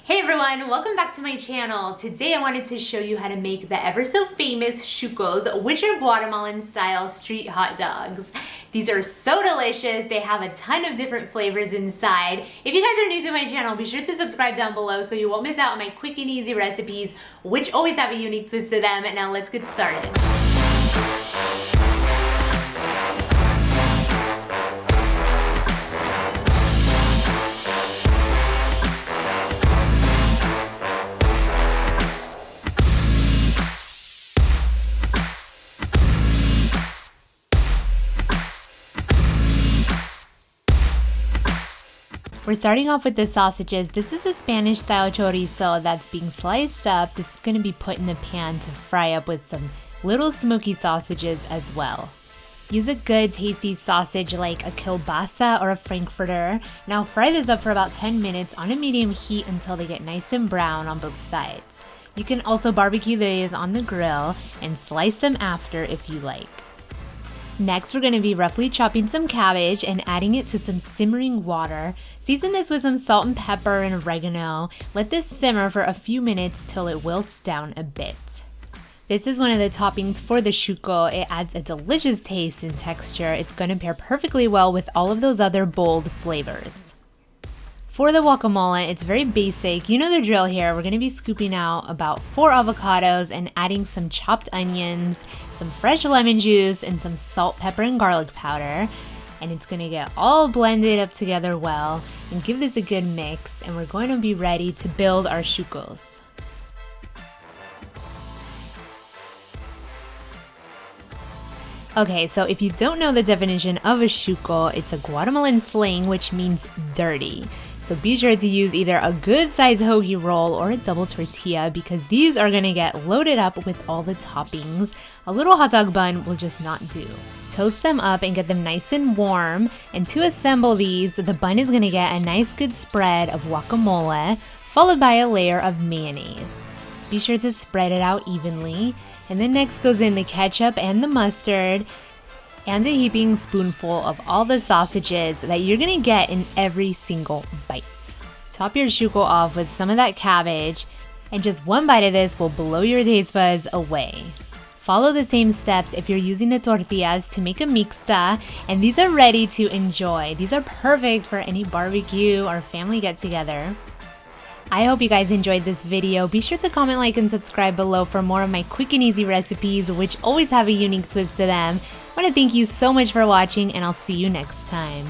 Hey everyone, welcome back to my channel. Today I wanted to show you how to make the ever so famous Shucos, which are Guatemalan style street hot dogs. These are so delicious. They have a ton of different flavors inside. If you guys are new to my channel, be sure to subscribe down below so you won't miss out on my quick and easy recipes, which always have a unique twist to them. Now let's get started. We're starting off with the sausages. This is a Spanish style chorizo that's being sliced up. This is going to be put in the pan to fry up with some little smoky sausages as well. Use a good tasty sausage like a kielbasa or a frankfurter. Now fry this up for about 10 minutes on a medium heat until they get nice and brown on both sides. You can also barbecue these on the grill and slice them after if you like. Next, we're going to be roughly chopping some cabbage and adding it to some simmering water. Season this with some salt and pepper and oregano. Let this simmer for a few minutes till it wilts down a bit. This is one of the toppings for the shuco. It adds a delicious taste and texture. It's going to pair perfectly well with all of those other bold flavors. For the guacamole, it's very basic. You know the drill here. We're going to be scooping out about 4 avocados and adding some chopped onions, some fresh lemon juice, and some salt, pepper, and garlic powder. And it's going to get all blended up together well and give this a good mix. And we're going to be ready to build our shucos. Okay, so if you don't know the definition of a shuco, it's a Guatemalan slang which means dirty. So be sure to use either a good size hoagie roll or a double tortilla because these are going to get loaded up with all the toppings. A little hot dog bun will just not do. Toast them up and get them nice and warm. And to assemble these, the bun is going to get a nice good spread of guacamole followed by a layer of mayonnaise. Be sure to spread it out evenly. And then next goes in the ketchup and the mustard and a heaping spoonful of all the sausages that you're gonna get in every single bite. Top your shuco off with some of that cabbage, and just one bite of this will blow your taste buds away. Follow the same steps if you're using the tortillas to make a mixta, and these are ready to enjoy. These are perfect for any barbecue or family get-together. I hope you guys enjoyed this video. Be sure to comment, like, and subscribe below for more of my quick and easy recipes, which always have a unique twist to them. I want to thank you so much for watching, and I'll see you next time.